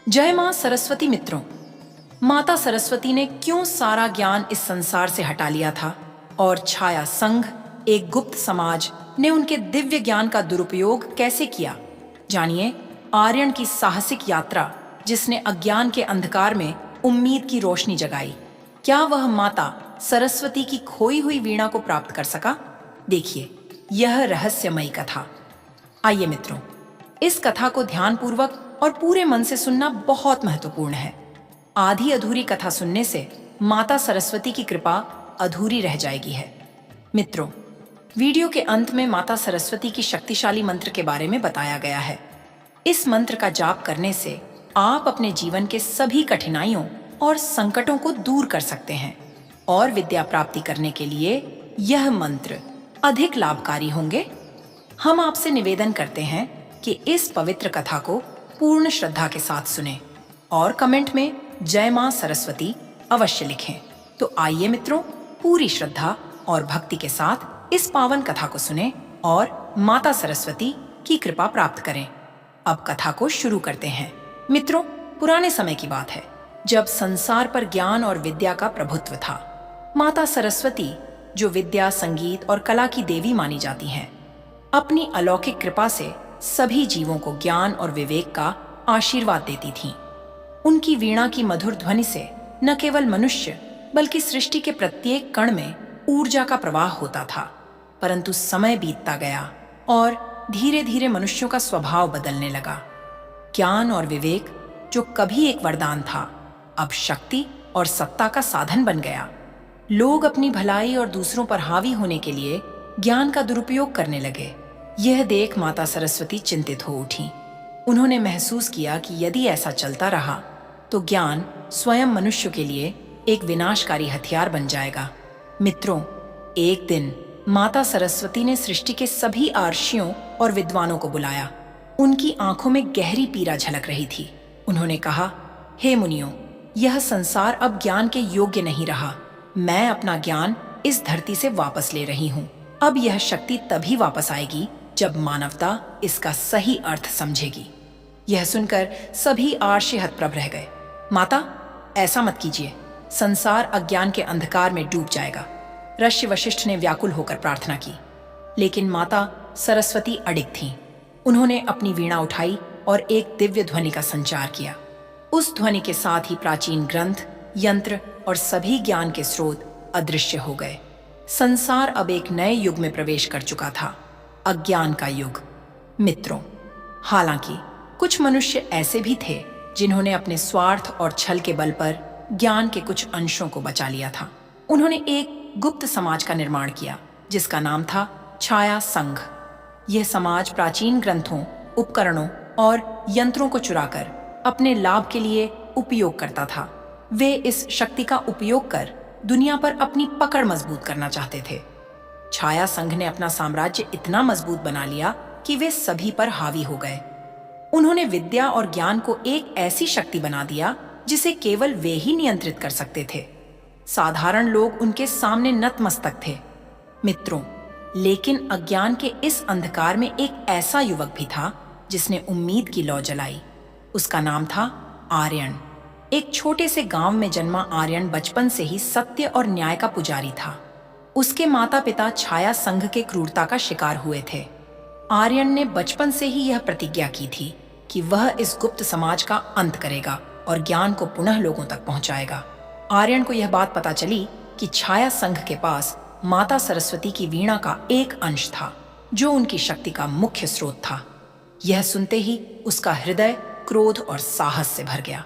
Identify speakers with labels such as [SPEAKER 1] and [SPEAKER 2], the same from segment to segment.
[SPEAKER 1] जय मां सरस्वती मित्रों। माता सरस्वती ने क्यों सारा ज्ञान इस संसार से हटा लिया था और छाया संघ, एक गुप्त समाज ने उनके दिव्य ज्ञान का दुरुपयोग कैसे किया? जानिए आर्यन की साहसिक यात्रा जिसने अज्ञान के अंधकार में उम्मीद की रोशनी जगाई। क्या वह माता सरस्वती की खोई हुई वीणा को प्राप्त कर सका? देखिए यह रहस्यमयी कथा। आइए मित्रों, इस कथा को ध्यानपूर्वक और पूरे मन से सुनना बहुत महत्वपूर्ण है। आधी अधूरी कथा सुनने से माता सरस्वती की कृपा अधूरी रह जाएगी है। मित्रों, वीडियो के अंत में माता सरस्वती की शक्तिशाली मंत्र के बारे में बताया गया है। इस मंत्र का जाप करने से आप अपने जीवन के सभी कठिनाइयों और संकटों को दूर कर सकते हैं और विद्या प्राप्ति करने के लिए यह मंत्र अधिक लाभकारी होंगे। हम आपसे निवेदन करते हैं कि इस पवित्र कथा को पूर्ण श्रद्धा के साथ सुनें और कमेंट में जय मां सरस्वती अवश्य लिखें। तो आइए मित्रों, पूरी श्रद्धा और भक्ति के साथ इस पावन कथा को सुनें और माता सरस्वती की कृपा प्राप्त करें। अब कथा को शुरू करते हैं। मित्रों, पुराने समय की बात है जब संसार पर ज्ञान और विद्या का प्रभुत्व था। माता सरस्वती, जो विद्या, संगीत और कला की देवी मानी जाती हैं, अपनी अलौकिक कृपा से सभी जीवों को ज्ञान और विवेक का आशीर्वाद देती थीं। उनकी वीणा की मधुर ध्वनि से न केवल मनुष्य बल्कि सृष्टि के प्रत्येक कण में ऊर्जा का प्रवाह होता था। परंतु समय बीतता गया और धीरे धीरे मनुष्यों का स्वभाव बदलने लगा। ज्ञान और विवेक, जो कभी एक वरदान था, अब शक्ति और सत्ता का साधन बन गया। लोग अपनी भलाई और दूसरों पर हावी होने के लिए ज्ञान का दुरुपयोग करने लगे। यह देख माता सरस्वती चिंतित हो उठी। उन्होंने महसूस किया कि यदि ऐसा चलता रहा तो ज्ञान स्वयं मनुष्य के लिए एक विनाशकारी हथियार बन जाएगा। मित्रों, एक दिन माता सरस्वती ने सृष्टि के सभी आर्षियों और विद्वानों को बुलाया। उनकी आंखों में गहरी पीड़ा झलक रही थी। उन्होंने कहा, हे मुनियों, यह संसार अब ज्ञान के योग्य नहीं रहा। मैं अपना ज्ञान इस धरती से वापस ले रही हूँ। अब यह शक्ति तभी वापस आएगी जब मानवता इसका सही अर्थ समझेगी। यह सुनकर सभी आर्षि हतप्रभ रह गए। माता, ऐसा मत कीजिए, संसार अज्ञान के अंधकार में डूब जाएगा। ऋषि वशिष्ठ ने व्याकुल होकर प्रार्थना की, लेकिन माता सरस्वती अडिग थीं। उन्होंने अपनी वीणा उठाई और एक दिव्य ध्वनि का संचार किया। उस ध्वनि के साथ ही प्राचीन ग्रंथ, यंत्र और सभी ज्ञान के स्रोत अदृश्य हो गए। संसार अब एक नए युग में प्रवेश कर चुका था, अज्ञान का युग। मित्रों, हालांकि कुछ मनुष्य ऐसे भी थे जिन्होंने अपने स्वार्थ और छल के बल पर ज्ञान के कुछ अंशों को बचा लिया था। उन्होंने एक गुप्त समाज का निर्माण किया जिसका नाम था छाया संघ। यह समाज प्राचीन ग्रंथों, उपकरणों और यंत्रों को चुराकर अपने लाभ के लिए उपयोग करता था। वे इस शक्ति का उपयोग कर दुनिया पर अपनी पकड़ मजबूत करना चाहते थे। छाया संघ ने अपना साम्राज्य इतना मजबूत बना लिया कि वे सभी पर हावी हो गए। उन्होंने विद्या और ज्ञान को एक ऐसी शक्ति बना दिया जिसे केवल वे ही नियंत्रित कर सकते थे। साधारण लोग उनके सामने नतमस्तक थे। मित्रों, लेकिन अज्ञान के इस अंधकार में एक ऐसा युवक भी था जिसने उम्मीद की लौ जलाई। उसका नाम था आर्यन। एक छोटे से गांव में जन्मा आर्यन बचपन से ही सत्य और न्याय का पुजारी था। उसके माता पिता छाया संघ के क्रूरता का शिकार हुए थे। आर्यन ने बचपन से ही यह प्रतिज्ञा की थी कि वह इस गुप्त समाज का अंत करेगा और ज्ञान को पुनः लोगों तक पहुंचाएगा। आर्यन को यह बात पता चली कि छाया संघ के पास माता सरस्वती की वीणा का एक अंश था जो उनकी शक्ति का मुख्य स्रोत था। यह सुनते ही उसका हृदय क्रोध और साहस से भर गया।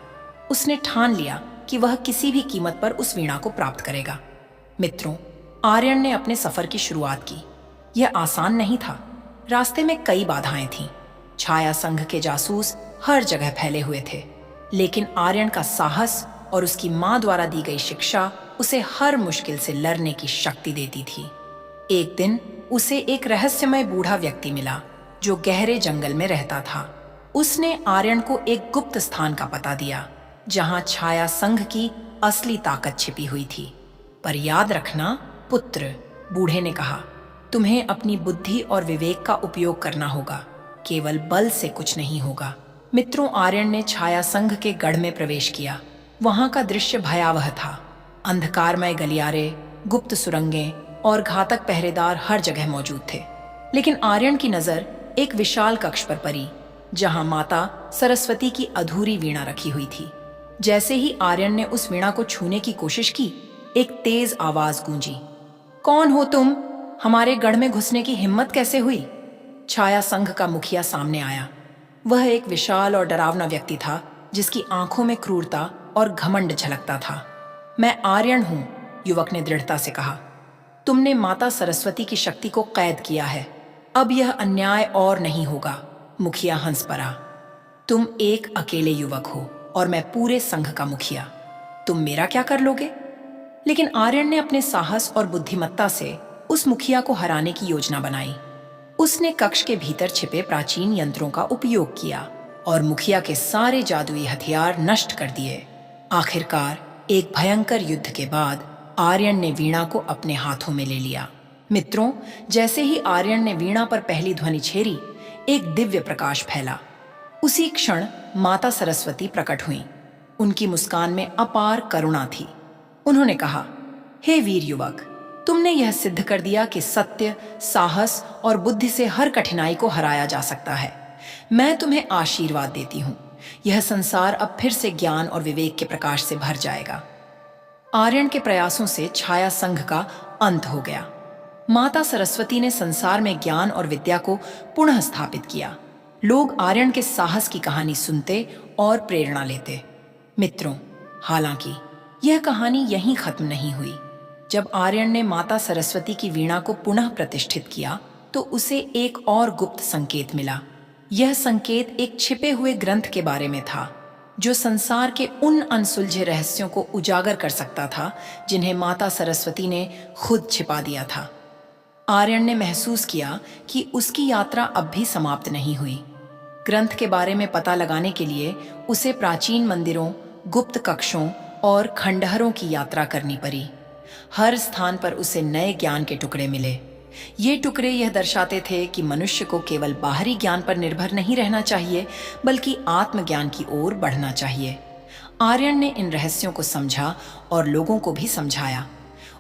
[SPEAKER 1] उसने ठान लिया कि वह किसी भी कीमत पर उस वीणा को प्राप्त करेगा। मित्रों, आर्यन ने अपने सफर की शुरुआत की। यह आसान नहीं था। रास्ते में कई बाधाएं थीं। छाया संघ के जासूस हर जगह फैले हुए थे, लेकिन आर्यन का साहस और उसकी मां द्वारा दी गई शिक्षा उसे हर मुश्किल से लड़ने की शक्ति देती थी। एक दिन उसे एक रहस्यमय बूढ़ा व्यक्ति मिला जो गहरे जंगल में रहता था। उसने आर्यन को एक गुप्त स्थान का पता दिया जहां छाया संघ की असली ताकत छिपी हुई थी। पर याद रखना पुत्र, बूढ़े ने कहा, तुम्हें अपनी बुद्धि और विवेक का उपयोग करना होगा। केवल बल से कुछ नहीं होगा। मित्रों, आर्यन ने छाया संघ के गढ़ में प्रवेश किया। वहां का दृश्य भयावह था। अंधकारमय गलियारे, गुप्त सुरंगें और घातक पहरेदार हर जगह मौजूद थे। लेकिन आर्यन की नजर एक विशाल कक्ष पर पड़ी, जहां माता सरस्वती की अधूरी वीणा रखी हुई थी। जैसे ही आर्यन ने उस वीणा को छूने की कोशिश की, एक तेज आवाज गूंजी। कौन हो तुम? हमारे गढ़ में घुसने की हिम्मत कैसे हुई? छाया संघ का मुखिया सामने आया। वह एक विशाल और डरावना व्यक्ति था, जिसकी आंखों में क्रूरता और घमंड झलकता था। मैं आर्यन हूं, युवक ने दृढ़ता से कहा। तुमने माता सरस्वती की शक्ति को कैद किया है। अब यह अन्याय और नहीं होगा। मुखिया हंस पड़ा। तुम एक अकेले युवक हो और मैं पूरे संघ का मुखिया। तुम मेरा क्या कर लोगे? लेकिन आर्यन ने अपने साहस और बुद्धिमत्ता से उस मुखिया को हराने की योजना बनाई। उसने कक्ष के भीतर छिपे प्राचीन यंत्रों का उपयोग किया और मुखिया के सारे जादुई हथियार नष्ट कर दिए। आखिरकार एक भयंकर युद्ध के बाद आर्यन ने वीणा को अपने हाथों में ले लिया। मित्रों, जैसे ही आर्यन ने वीणा पर पहली ध्वनि छेड़ी, एक दिव्य प्रकाश फैला। उसी क्षण माता सरस्वती प्रकट हुईं। उनकी मुस्कान में अपार करुणा थी। उन्होंने कहा, हे वीर युवक, तुमने यह सिद्ध कर दिया कि सत्य, साहस और बुद्धि से हर कठिनाई को हराया जा सकता है। मैं तुम्हें आशीर्वाद देती हूँ। यह संसार अब फिर से ज्ञान और विवेक के प्रकाश से भर जाएगा। आर्यन के प्रयासों से छाया संघ का अंत हो गया। माता सरस्वती ने संसार में ज्ञान और विद्या को पुनः स्थापित किया। लोग आर्यन के साहस की कहानी सुनते और प्रेरणा लेते। मित्रों, हालांकि यह कहानी यहीं खत्म नहीं हुई। जब आर्यन ने माता सरस्वती की वीणा को पुनः प्रतिष्ठित किया, तो उसे एक और गुप्त संकेत मिला। यह संकेत एक छिपे हुए ग्रंथ के बारे में था, जो संसार के उन अनसुलझे रहस्यों को उजागर कर सकता था जिन्हें माता सरस्वती ने खुद छिपा दिया था। आर्यन ने महसूस किया कि उसकी यात्रा अब भी समाप्त नहीं हुई। ग्रंथ के बारे में पता लगाने के लिए उसे प्राचीन मंदिरों, गुप्त कक्षों और खंडहरों की यात्रा करनी पड़ी। हर स्थान पर उसे नए ज्ञान के टुकड़े मिले। ये टुकड़े यह दर्शाते थे कि मनुष्य को केवल बाहरी ज्ञान पर निर्भर नहीं रहना चाहिए, बल्कि आत्मज्ञान की ओर बढ़ना चाहिए। आर्यन ने इन रहस्यों को समझा और लोगों को भी समझाया।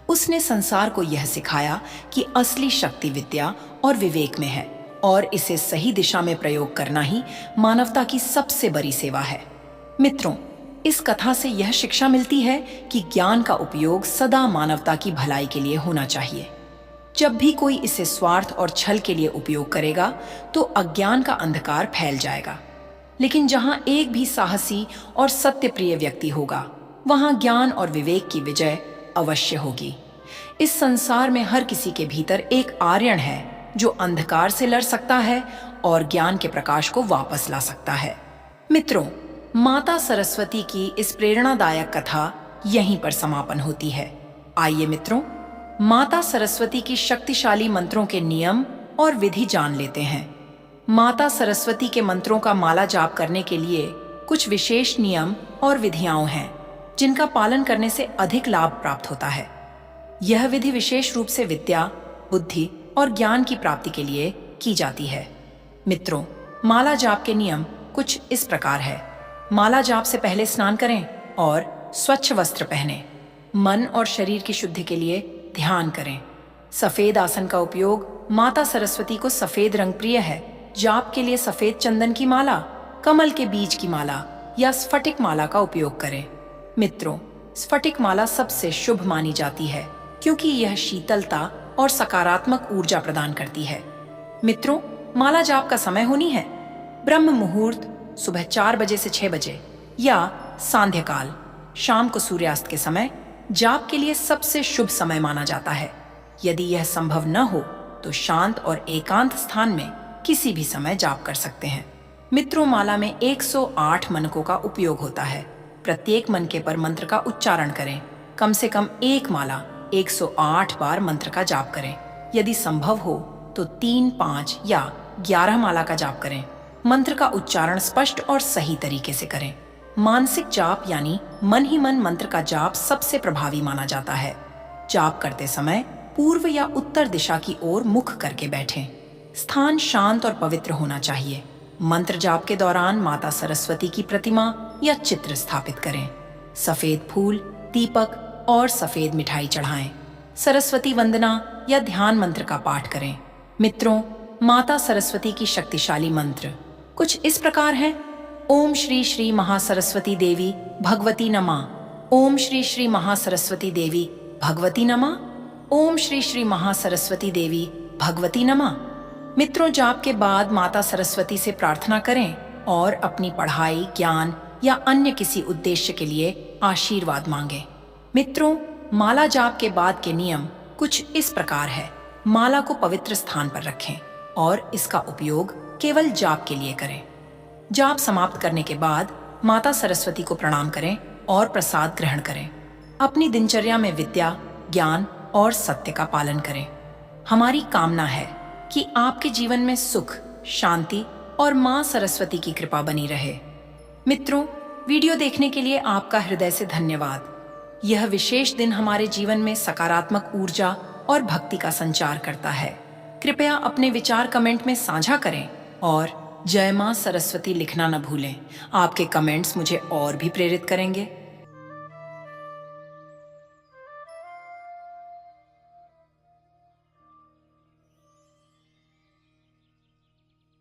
[SPEAKER 1] उसने संसार को यह सिखाया कि असली शक्ति विद्या और विवेक में है, और इसे सही दिशा में प्रयोग करना ही मानवता की सबसे बड़ी सेवा है। मित्रों, इस कथा से यह शिक्षा मिलती है कि ज्ञान का उपयोग सदा मानवता की भलाई के लिए होना चाहिए। जब भी कोई इसे स्वार्थ और छल के लिए उपयोग करेगा, तो अज्ञान का अंधकार फैल जाएगा। लेकिन जहां एक भी साहसी और सत्यप्रिय व्यक्ति होगा, वहां ज्ञान और विवेक की विजय अवश्य होगी। इस संसार में हर किसी के भीतर एक आर्यन है, जो अंधकार से लड़ सकता है और ज्ञान के प्रकाश को वापस ला सकता है। मित्रों, माता सरस्वती की इस प्रेरणादायक कथा यहीं पर समापन होती है। आइए मित्रों, माता सरस्वती की शक्तिशाली मंत्रों के नियम और विधि जान लेते हैं। माता सरस्वती के मंत्रों का माला जाप करने के लिए कुछ विशेष नियम और विधियां हैं, जिनका पालन करने से अधिक लाभ प्राप्त होता है। यह विधि विशेष रूप से विद्या, बुद्धि और ज्ञान की प्राप्ति के लिए की जाती है। मित्रों, माला जाप के नियम कुछ इस प्रकार है। माला जाप से पहले स्नान करें और स्वच्छ वस्त्र पहनें। मन और शरीर की शुद्धि के लिए ध्यान करें। सफेद आसन का उपयोग माता सरस्वती को सफेद रंग प्रिय है। जाप के लिए सफेद चंदन की माला, कमल के बीज की माला या स्फटिक माला का उपयोग करें। मित्रों, स्फटिक माला सबसे शुभ मानी जाती है, क्योंकि यह शीतलता और सकारात्मक ऊर्जा प्रदान करती है। मित्रों, माला जाप का समय होनी है ब्रह्म मुहूर्त सुबह 4 बजे से 6 बजे या सांध्य काल शाम को सूर्यास्त के समय जाप के लिए सबसे शुभ समय माना जाता है। यदि यह संभव न हो तो शांत और एकांत स्थान में किसी भी समय जाप कर सकते हैं। मित्रों, माला में 108 मनकों का उपयोग होता है। प्रत्येक मनके पर मंत्र का उच्चारण करें। कम से कम एक माला 108 बार मंत्र का जाप करें। यदि संभव हो तो 3, 5 या 11 माला का जाप करें। मंत्र का उच्चारण स्पष्ट और सही तरीके से करें। मानसिक जाप यानी मन ही मन मंत्र का जाप सबसे प्रभावी माना जाता है। जाप करते समय पूर्व या उत्तर दिशा की ओर मुख करके बैठें। स्थान शांत और पवित्र होना चाहिए। मंत्र जाप के दौरान माता सरस्वती की प्रतिमा या चित्र स्थापित करें। सफेद फूल, दीपक और सफेद मिठाई चढ़ाएं। सरस्वती वंदना या ध्यान मंत्र का पाठ करें। मित्रों, माता सरस्वती की शक्तिशाली मंत्र कुछ इस प्रकार हैं। ओम श्री श्री महासरस्वती देवी भगवती नमः। ओम श्री श्री महासरस्वती देवी भगवती नमः। ओम श्री श्री महासरस्वती देवी भगवती नमः। मित्रों, जाप के बाद माता सरस्वती से प्रार्थना करें और अपनी पढ़ाई, ज्ञान या अन्य किसी उद्देश्य के लिए आशीर्वाद मांगें। मित्रों, माला जाप के बाद के नियम कुछ इस प्रकार है। माला को पवित्र स्थान पर रखें और इसका उपयोग केवल जाप के लिए करें। जाप समाप्त करने के बाद माता सरस्वती को प्रणाम करें और प्रसाद ग्रहण करें। अपनी दिनचर्या में विद्या, ज्ञान और सत्य का पालन करें। हमारी कामना है कि आपके जीवन में सुख, शांति और मां सरस्वती की कृपा बनी रहे। मित्रों, वीडियो देखने के लिए आपका हृदय से धन्यवाद। यह विशेष दिन हमारे जीवन में सकारात्मक ऊर्जा और भक्ति का संचार करता है। कृपया अपने विचार कमेंट में साझा करें और जय मां सरस्वती लिखना न भूलें। आपके कमेंट्स मुझे और भी प्रेरित करेंगे।